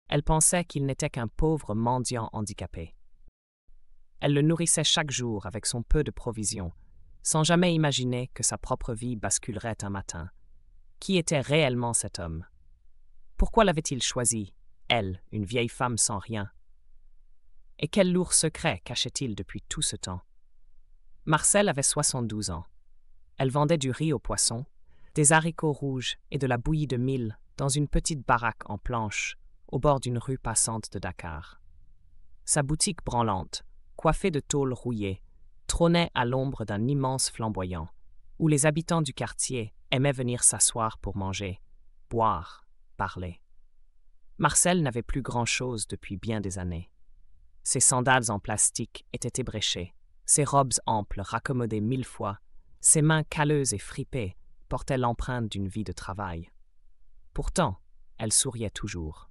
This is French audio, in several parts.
Elle pensait qu'il n'était qu'un pauvre mendiant handicapé. Elle le nourrissait chaque jour avec son peu de provisions, sans jamais imaginer que sa propre vie basculerait un matin. Qui était réellement cet homme? Pourquoi l'avait-il choisi, elle, une vieille femme sans rien? Et quel lourd secret cachait-il depuis tout ce temps? Marcel avait 72 ans. Elle vendait du riz aux poissons, des haricots rouges et de la bouillie de mil dans une petite baraque en planches au bord d'une rue passante de Dakar. Sa boutique branlante, coiffée de tôle rouillée, trônait à l'ombre d'un immense flamboyant, où les habitants du quartier aimaient venir s'asseoir pour manger, boire, parler. Marcel n'avait plus grand-chose depuis bien des années. Ses sandales en plastique étaient ébréchées, ses robes amples raccommodées 1000 fois, ses mains calleuses et fripées portaient l'empreinte d'une vie de travail. Pourtant, elle souriait toujours.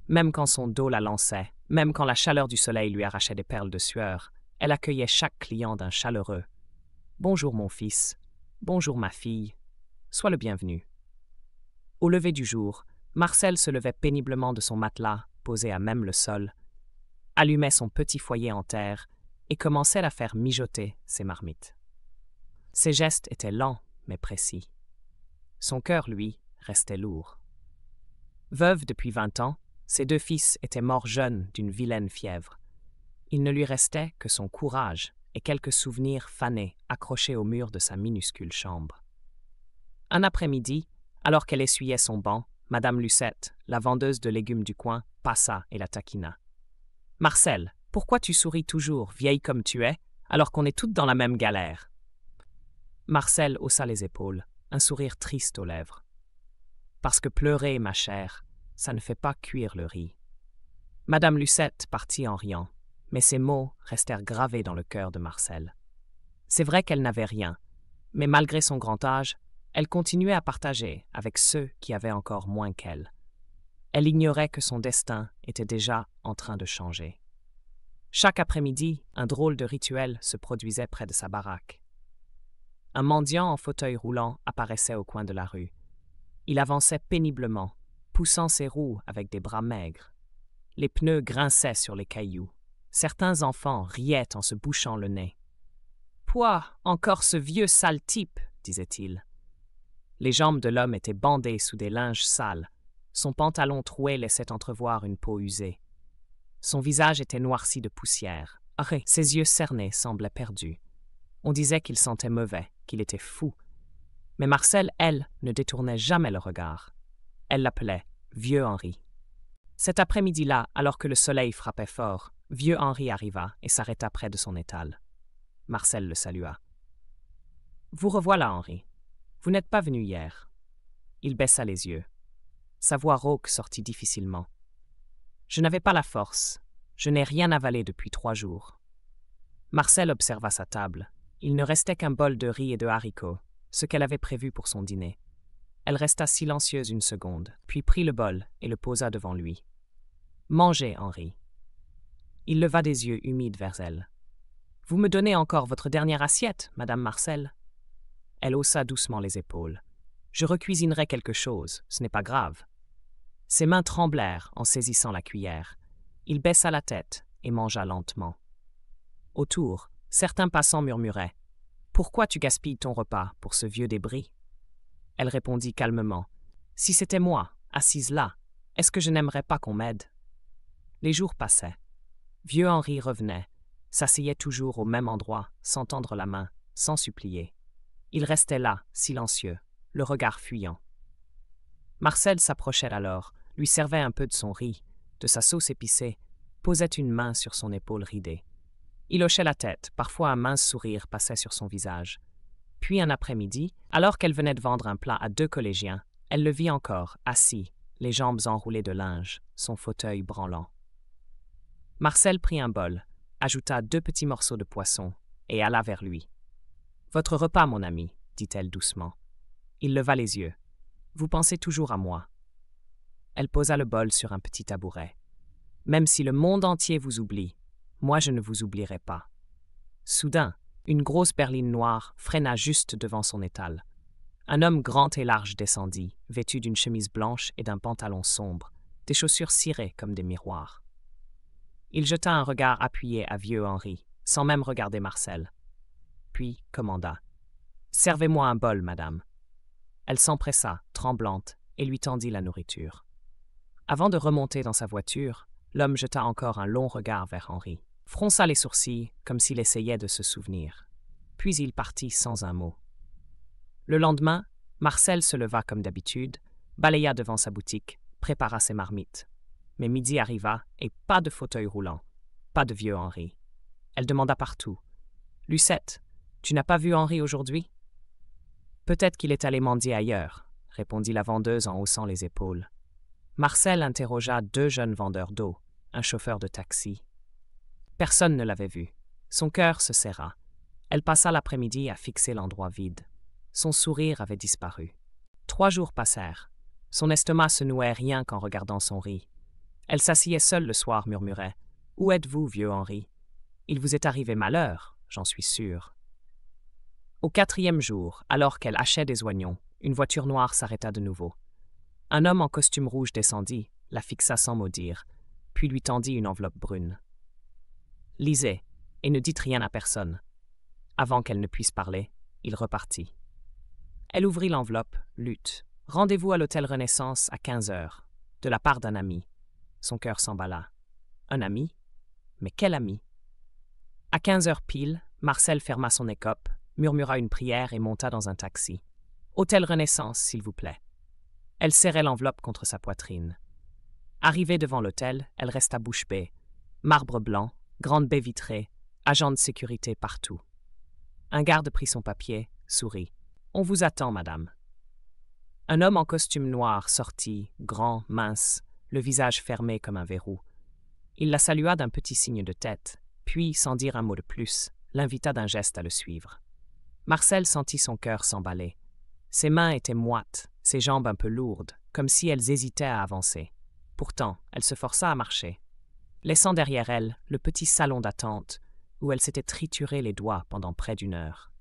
Même quand son dos la lançait, même quand la chaleur du soleil lui arrachait des perles de sueur, elle accueillait chaque client d'un chaleureux « Bonjour mon fils, bonjour ma fille, sois le bienvenu ». Au lever du jour, Marcel se levait péniblement de son matelas, posé à même le sol, allumait son petit foyer en terre et commençait à faire mijoter ses marmites. Ses gestes étaient lents mais précis. Son cœur, lui, restait lourd. Veuve depuis 20 ans, ses 2 fils étaient morts jeunes d'une vilaine fièvre. Il ne lui restait que son courage et quelques souvenirs fanés accrochés au mur de sa minuscule chambre. Un après-midi, alors qu'elle essuyait son banc, Madame Lucette, la vendeuse de légumes du coin, passa et la taquina. « Marcel, pourquoi tu souris toujours, vieille comme tu es, alors qu'on est toutes dans la même galère ?» Marcel haussa les épaules, un sourire triste aux lèvres. « Parce que pleurer, ma chère, ça ne fait pas cuire le riz. » Madame Lucette partit en riant, mais ces mots restèrent gravés dans le cœur de Marcel. C'est vrai qu'elle n'avait rien, mais malgré son grand âge, elle continuait à partager avec ceux qui avaient encore moins qu'elle. Elle ignorait que son destin était déjà en train de changer. Chaque après-midi, un drôle de rituel se produisait près de sa baraque. Un mendiant en fauteuil roulant apparaissait au coin de la rue. Il avançait péniblement, poussant ses roues avec des bras maigres. Les pneus grinçaient sur les cailloux. Certains enfants riaient en se bouchant le nez. « Pouah, encore ce vieux sale type !» disait-il. Les jambes de l'homme étaient bandées sous des linges sales. Son pantalon troué laissait entrevoir une peau usée. Son visage était noirci de poussière. Ses yeux cernés semblaient perdus. On disait qu'il sentait mauvais, qu'il était fou. Mais Marcel, elle, ne détournait jamais le regard. Elle l'appelait « Vieux Henri ». Cet après-midi-là, alors que le soleil frappait fort, Vieux Henri arriva et s'arrêta près de son étal. Marcel le salua. « Vous revoilà, Henri. Vous n'êtes pas venu hier. » Il baissa les yeux. Sa voix rauque sortit difficilement. « Je n'avais pas la force. Je n'ai rien avalé depuis 3 jours. » Marcel observa sa table. Il ne restait qu'un bol de riz et de haricots, ce qu'elle avait prévu pour son dîner. Elle resta silencieuse une seconde, puis prit le bol et le posa devant lui. « Mangez, Henri. » Il leva des yeux humides vers elle. « Vous me donnez encore votre dernière assiette, Madame Marcel ?» Elle haussa doucement les épaules. « Je recuisinerai quelque chose, ce n'est pas grave. » Ses mains tremblèrent en saisissant la cuillère. Il baissa la tête et mangea lentement. Autour, certains passants murmuraient « Pourquoi tu gaspilles ton repas pour ce vieux débris ?» Elle répondit calmement « Si c'était moi, assise là, est-ce que je n'aimerais pas qu'on m'aide ?» Les jours passaient. Vieux Henri revenait, s'asseyait toujours au même endroit, sans tendre la main, sans supplier. Il restait là, silencieux, le regard fuyant. Marcel s'approchait alors, lui servait un peu de son riz, de sa sauce épicée, posait une main sur son épaule ridée. Il hochait la tête, parfois un mince sourire passait sur son visage. Puis un après-midi, alors qu'elle venait de vendre un plat à 2 collégiens, elle le vit encore, assis, les jambes enroulées de linge, son fauteuil branlant. Marcel prit un bol, ajouta 2 petits morceaux de poisson et alla vers lui. « Votre repas, mon ami, » dit-elle doucement. Il leva les yeux. « Vous pensez toujours à moi. » Elle posa le bol sur un petit tabouret. « Même si le monde entier vous oublie, moi je ne vous oublierai pas. » Soudain, une grosse berline noire freina juste devant son étal. Un homme grand et large descendit, vêtu d'une chemise blanche et d'un pantalon sombre. des chaussures cirées comme des miroirs. Il jeta un regard appuyé à vieux Henri, sans même regarder Marcel. Puis commanda « Servez-moi un bol, madame. » Elle s'empressa, tremblante, et lui tendit la nourriture. Avant de remonter dans sa voiture, l'homme jeta encore un long regard vers Henri, fronça les sourcils comme s'il essayait de se souvenir. Puis il partit sans un mot. Le lendemain, Marcel se leva comme d'habitude, balaya devant sa boutique, prépara ses marmites. Mais midi arriva et pas de fauteuil roulant, pas de vieux Henri. Elle demanda partout « Lucette, tu n'as pas vu Henri aujourd'hui ?»« Peut-être qu'il est allé mendier ailleurs, » répondit la vendeuse en haussant les épaules. Marcel interrogea 2 jeunes vendeurs d'eau, un chauffeur de taxi. Personne ne l'avait vu. Son cœur se serra. Elle passa l'après-midi à fixer l'endroit vide. Son sourire avait disparu. 3 jours passèrent. Son estomac se nouait rien qu'en regardant son riz. Elle s'asseyait seule le soir, murmurait « Où êtes-vous, vieux Henri? Il vous est arrivé malheur, j'en suis sûre. » Au 4e jour, alors qu'elle hachait des oignons, une voiture noire s'arrêta de nouveau. Un homme en costume rouge descendit, la fixa sans mot dire, puis lui tendit une enveloppe brune. « Lisez, et ne dites rien à personne. » Avant qu'elle ne puisse parler, il repartit. Elle ouvrit l'enveloppe, lut. « Rendez-vous à l'hôtel Renaissance à 15 heures, de la part d'un ami. » Son cœur s'emballa. Un ami? Mais quel ami? À 15 heures pile, Marcel ferma son écope, murmura une prière et monta dans un taxi. « Hôtel Renaissance, s'il vous plaît. » Elle serrait l'enveloppe contre sa poitrine. Arrivée devant l'hôtel, elle resta bouche bée. Marbre blanc, grande baie vitrée, agents de sécurité partout. Un garde prit son papier, sourit. « On vous attend, madame. » Un homme en costume noir sortit, grand, mince, le visage fermé comme un verrou. Il la salua d'un petit signe de tête, puis, sans dire un mot de plus, l'invita d'un geste à le suivre. Marcel sentit son cœur s'emballer. Ses mains étaient moites, ses jambes un peu lourdes, comme si elles hésitaient à avancer. Pourtant, elle se força à marcher, laissant derrière elle le petit salon d'attente où elle s'était trituré les doigts pendant près d'1 heure.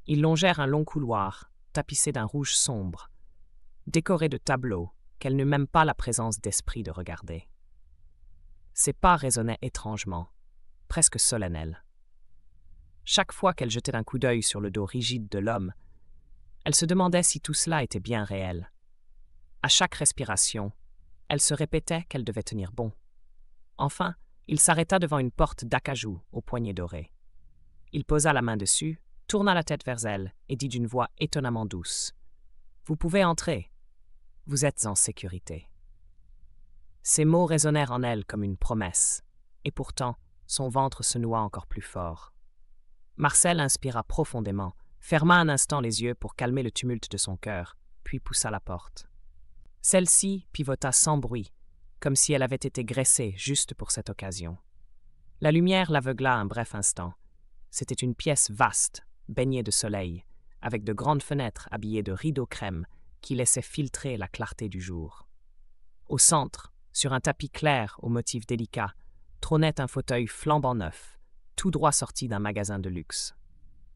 Ils longèrent un long couloir, tapissé d'un rouge sombre, décoré de tableaux qu'elle n'eut même pas la présence d'esprit de regarder. Ses pas résonnaient étrangement, presque solennels. Chaque fois qu'elle jetait un coup d'œil sur le dos rigide de l'homme, elle se demandait si tout cela était bien réel. À chaque respiration, elle se répétait qu'elle devait tenir bon. Enfin, il s'arrêta devant une porte d'acajou aux poignées dorées. Il posa la main dessus, tourna la tête vers elle et dit d'une voix étonnamment douce « Vous pouvez entrer. Vous êtes en sécurité. » Ces mots résonnèrent en elle comme une promesse, et pourtant, son ventre se noua encore plus fort. Marcel inspira profondément, ferma un instant les yeux pour calmer le tumulte de son cœur, puis poussa la porte. Celle-ci pivota sans bruit, comme si elle avait été graissée juste pour cette occasion. La lumière l'aveugla un bref instant. C'était une pièce vaste, baignée de soleil, avec de grandes fenêtres habillées de rideaux crème qui laissaient filtrer la clarté du jour. Au centre, sur un tapis clair aux motifs délicats, trônait un fauteuil flambant neuf, tout droit sorti d'un magasin de luxe.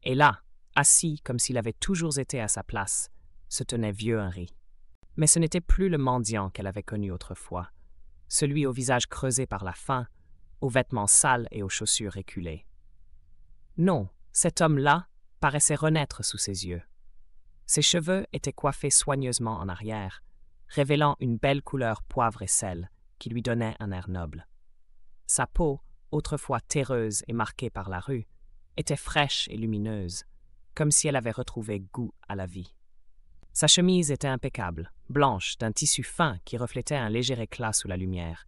Et là, assis comme s'il avait toujours été à sa place, se tenait vieux Henri. Mais ce n'était plus le mendiant qu'elle avait connu autrefois, celui au visage creusé par la faim, aux vêtements sales et aux chaussures éculées. Non, cet homme-là paraissait renaître sous ses yeux. Ses cheveux étaient coiffés soigneusement en arrière, révélant une belle couleur poivre et sel qui lui donnait un air noble. Sa peau, autrefois terreuse et marquée par la rue, était fraîche et lumineuse, comme si elle avait retrouvé goût à la vie. Sa chemise était impeccable, blanche, d'un tissu fin qui reflétait un léger éclat sous la lumière,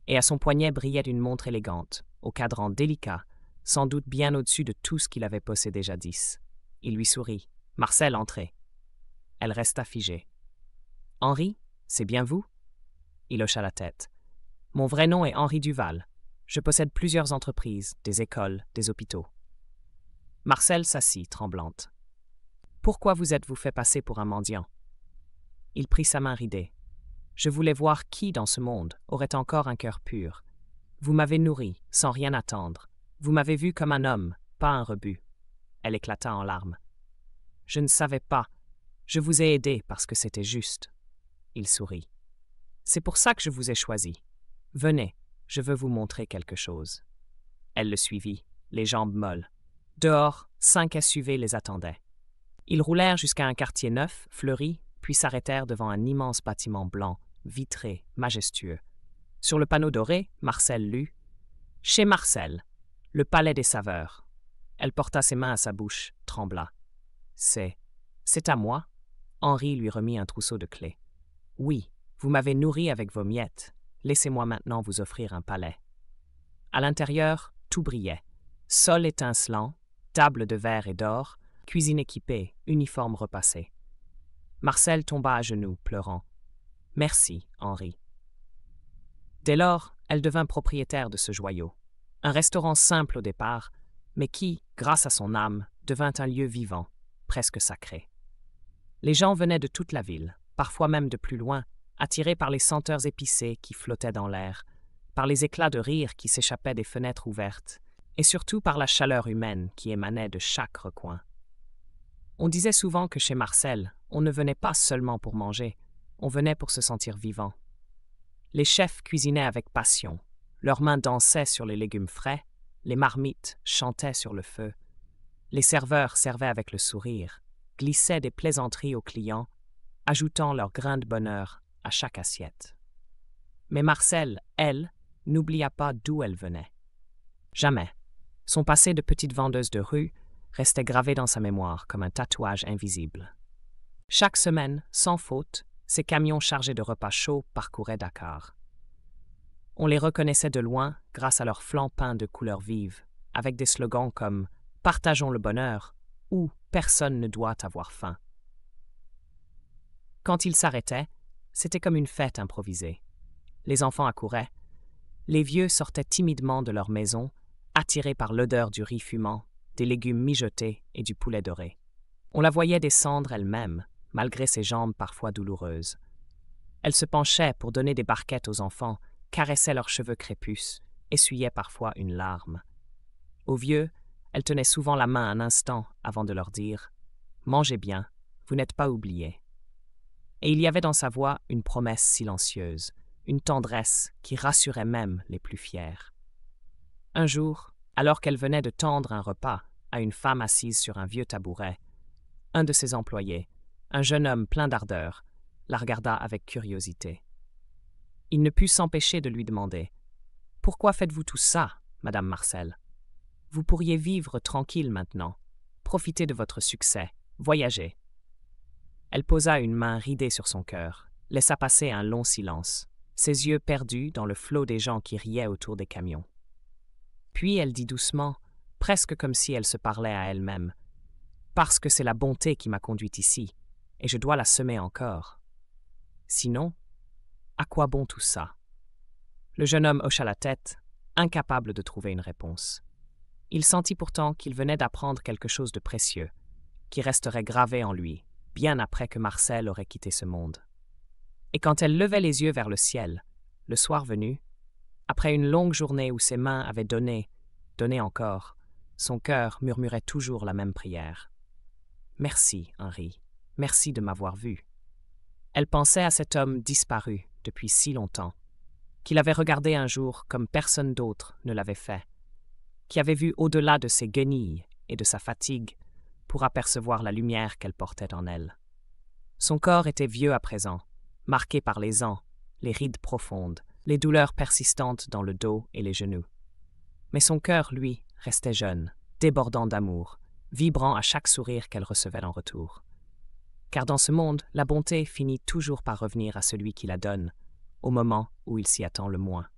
et à son poignet brillait une montre élégante, au cadran délicat, sans doute bien au-dessus de tout ce qu'il avait possédé jadis. Il lui sourit. « Marcel, entrez. » Elle resta figée. « Henri, c'est bien vous ?» Il hocha la tête. « Mon vrai nom est Henri Duval. Je possède plusieurs entreprises, des écoles, des hôpitaux. » Marcel s'assit, tremblante. « Pourquoi vous êtes-vous fait passer pour un mendiant ?» Il prit sa main ridée. « Je voulais voir qui dans ce monde aurait encore un cœur pur. Vous m'avez nourri, sans rien attendre. Vous m'avez vu comme un homme, pas un rebut. » Elle éclata en larmes. « Je ne savais pas. Je vous ai aidé parce que c'était juste. » Il sourit. C'est pour ça que je vous ai choisi. Venez, je veux vous montrer quelque chose. Elle le suivit, les jambes molles. Dehors, 5 SUV les attendaient. Ils roulèrent jusqu'à un quartier neuf, fleuri, puis s'arrêtèrent devant un immense bâtiment blanc, vitré, majestueux. Sur le panneau doré, Marcel lut « Chez Marcel, le palais des saveurs ». Elle porta ses mains à sa bouche, trembla. « C'est à moi ?» Henri lui remit un trousseau de clés. « Oui, vous m'avez nourri avec vos miettes. Laissez-moi maintenant vous offrir un palais. » À l'intérieur, tout brillait. Sol étincelant, table de verre et d'or, cuisine équipée, uniforme repassé. Marcel tomba à genoux, pleurant. « Merci, Henri. » Dès lors, elle devint propriétaire de ce joyau. Un restaurant simple au départ, mais qui, grâce à son âme, devint un lieu vivant, presque sacré. Les gens venaient de toute la ville, parfois même de plus loin, attirés par les senteurs épicées qui flottaient dans l'air, par les éclats de rire qui s'échappaient des fenêtres ouvertes, et surtout par la chaleur humaine qui émanait de chaque recoin. On disait souvent que chez Marcel, on ne venait pas seulement pour manger, on venait pour se sentir vivant. Les chefs cuisinaient avec passion, leurs mains dansaient sur les légumes frais, les marmites chantaient sur le feu, les serveurs servaient avec le sourire, glissaient des plaisanteries aux clients, ajoutant leur grain de bonheur à chaque assiette. Mais Marcel, elle, n'oublia pas d'où elle venait. Jamais. Son passé de petite vendeuse de rue restait gravé dans sa mémoire comme un tatouage invisible. Chaque semaine, sans faute, ces camions chargés de repas chauds parcouraient Dakar. On les reconnaissait de loin grâce à leurs flancs peints de couleurs vives, avec des slogans comme « Partageons le bonheur » ou « Personne ne doit avoir faim ». Quand ils s'arrêtaient, c'était comme une fête improvisée. Les enfants accouraient. Les vieux sortaient timidement de leur maison, attirés par l'odeur du riz fumant, des légumes mijotés et du poulet doré. On la voyait descendre elle-même, malgré ses jambes parfois douloureuses. Elle se penchait pour donner des barquettes aux enfants, caressait leurs cheveux crépus, essuyait parfois une larme. Aux vieux, elle tenait souvent la main un instant avant de leur dire « Mangez bien, vous n'êtes pas oubliés ». Et il y avait dans sa voix une promesse silencieuse, une tendresse qui rassurait même les plus fiers. Un jour, alors qu'elle venait de tendre un repas à une femme assise sur un vieux tabouret, un de ses employés, un jeune homme plein d'ardeur, la regarda avec curiosité. Il ne put s'empêcher de lui demander « Pourquoi faites-vous tout ça, Madame Marcel? Vous pourriez vivre tranquille maintenant, profiter de votre succès, voyager. » Elle posa une main ridée sur son cœur, laissa passer un long silence, ses yeux perdus dans le flot des gens qui riaient autour des camions. Puis elle dit doucement, presque comme si elle se parlait à elle-même, « Parce que c'est la bonté qui m'a conduite ici, et je dois la semer encore. Sinon, à quoi bon tout ça ?» Le jeune homme hocha la tête, incapable de trouver une réponse. Il sentit pourtant qu'il venait d'apprendre quelque chose de précieux, qui resterait gravé en lui, bien après que Marcel aurait quitté ce monde. Et quand elle levait les yeux vers le ciel, le soir venu, après une longue journée où ses mains avaient donné encore, son cœur murmurait toujours la même prière. « Merci, Henri, merci de m'avoir vu. » Elle pensait à cet homme disparu depuis si longtemps, qu'il avait regardé un jour comme personne d'autre ne l'avait fait, qui avait vu au-delà de ses guenilles et de sa fatigue pour apercevoir la lumière qu'elle portait en elle. Son corps était vieux à présent, marqué par les ans, les rides profondes, les douleurs persistantes dans le dos et les genoux. Mais son cœur, lui, restait jeune, débordant d'amour, vibrant à chaque sourire qu'elle recevait en retour. Car dans ce monde, la bonté finit toujours par revenir à celui qui la donne, au moment où il s'y attend le moins.